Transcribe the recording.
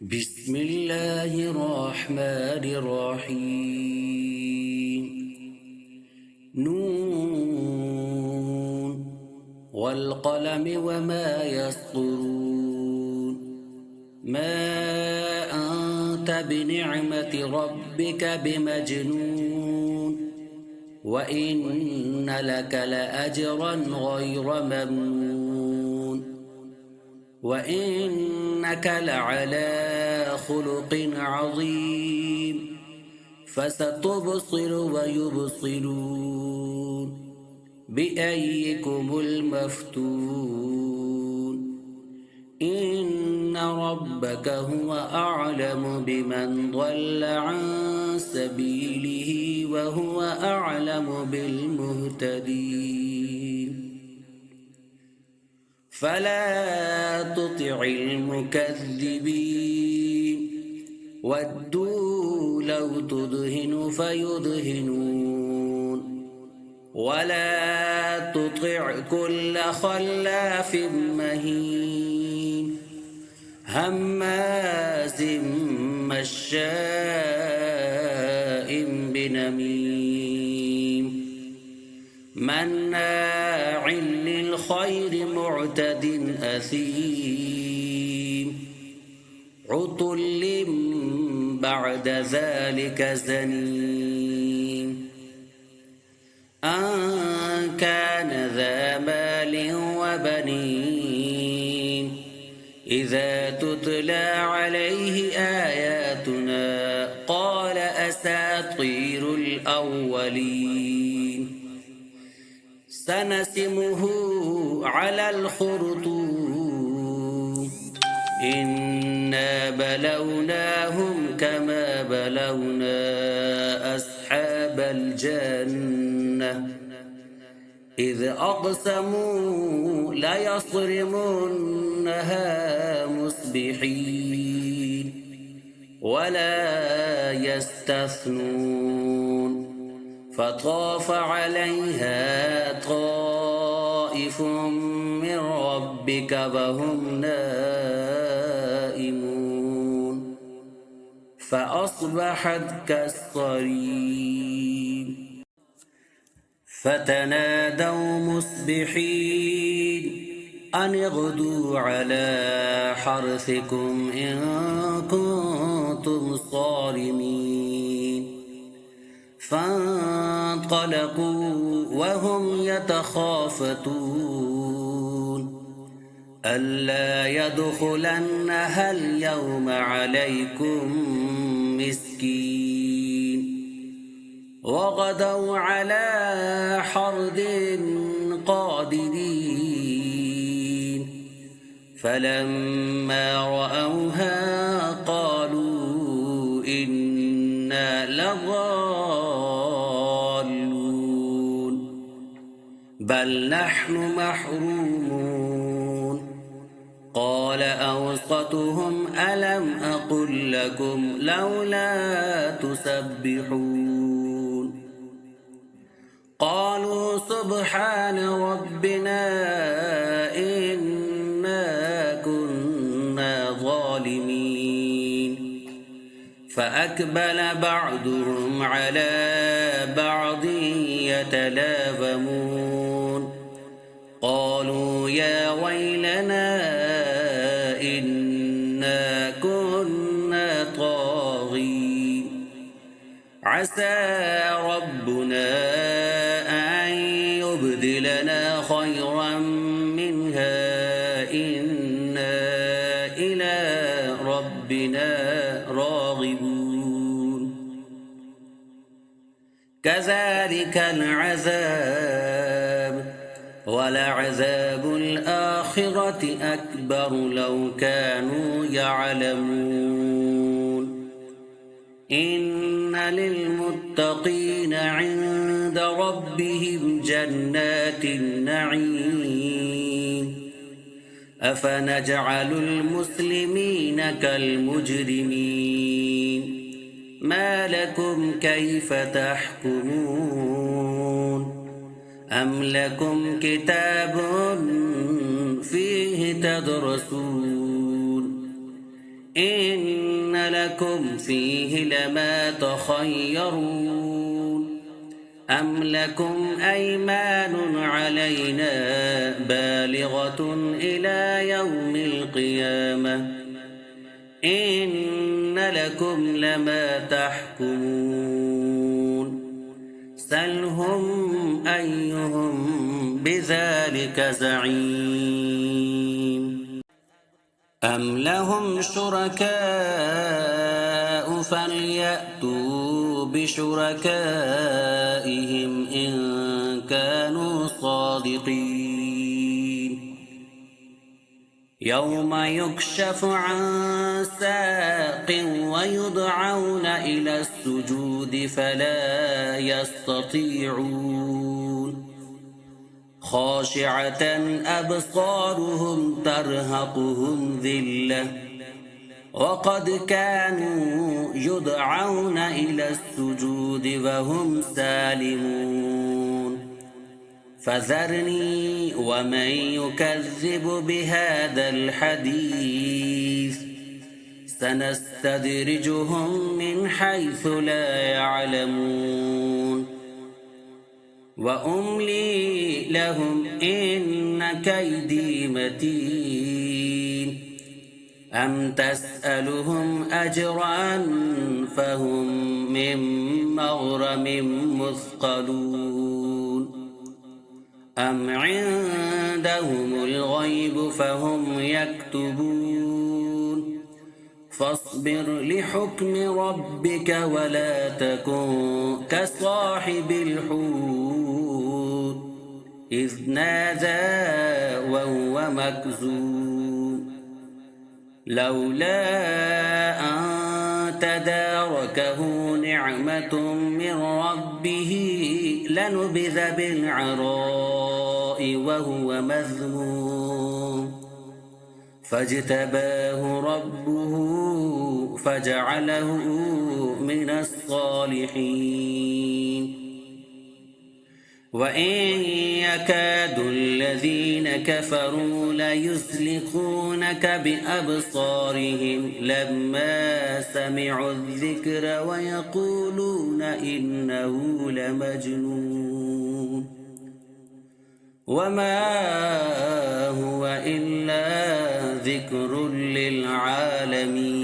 بسم الله الرحمن الرحيم. نون والقلم وما يسطرون. ما أنت بنعمة ربك بمجنون، وإن لك لأجرا غير ممنون، وإنك لعلى خلق عظيم. فستبصر ويبصرون بأيكم المفتون. إن ربك هو أعلم بمن ضل عن سبيله وهو أعلم بالمهتدين. فلا تطع المكذبين، ودوا لو تدهن فيدهنون. ولا تطع كل خلاف مهين، هماز مشاء بنميم، مناع للخير معتد أثيم، عتل بعد ذلك زنيم. أن كان ذا مال وبنين، إذا تتلى عليه آياتنا قال أساطير الأولين. سنسمه على الخرطوم، إنا بلوناهم كما بلونا أصحاب الجنة، إذ أقسموا ليصرمنها مصبحين ولا يستثنون. فطاف عليها طائف من ربك وهم نائمون، فأصبحت كالصريم. فتنادوا مصبحين أن اغدوا على حرثكم إن كنتم صارمين. فانطلقوا وهم يتخافتون ألا يدخلنها اليوم عليكم مسكين. وغدوا على حرد قادرين، فلما رأوها قالوا إنا لضالون، بل نحن محرومون. قال أوسطهم ألم أقل لكم لولا تسبحون. قالوا سبحان ربنا إنا كنا ظالمين. فأقبل بعضهم على بعض يتلاومون قالوا يا ويلنا إنا كنا طاغين. عسى ربنا أن يبدلنا خيرا منها إنا إلى ربنا راغبون. كذلك العذاب، ولعذاب الآخرة أكبر لو كانوا يعلمون. إن للمتقين عند ربهم جنات النعيم. أفنجعل المسلمين كالمجرمين؟ ما لكم كيف تحكمون؟ أم لكم كتاب فيه تدرسون؟ إن لكم فيه لما تخيرون أم لكم أيمان علينا بالغة إلى يوم القيامة إن لكم لما تحكمون سلهم أيهم بذلك زعيم أم لهم شركاء فليأتوا بشركائهم إن كانوا صادقين يوم يكشف عن ساق ويدعون إلى السجود فلا يستطيعون خاشعة أبصارهم ترهقهم ذلة وقد كانوا يدعون إلى السجود وهم سالمون فذرني ومن يكذب بهذا الحديث سنستدرجهم من حيث لا يعلمون وأملي لهم إن كيدي متين أم تسألهم أجرا فهم من مغرم مثقلون أم عندهم الغيب فهم يكتبون فاصبر لحكم ربك ولا تكن كصاحب الحوت إذ نادى وهو مكذوب لولا أن تداركه نعمة من ربه لنبذ بالعراء وهو مذموم فاجتباه ربه فجعله من الصالحين وإن يكاد الذين كفروا ليزلقونك بأبصارهم لما سمعوا الذكر ويقولون إنه لمجنون وما هو إلا ذكر للعالمين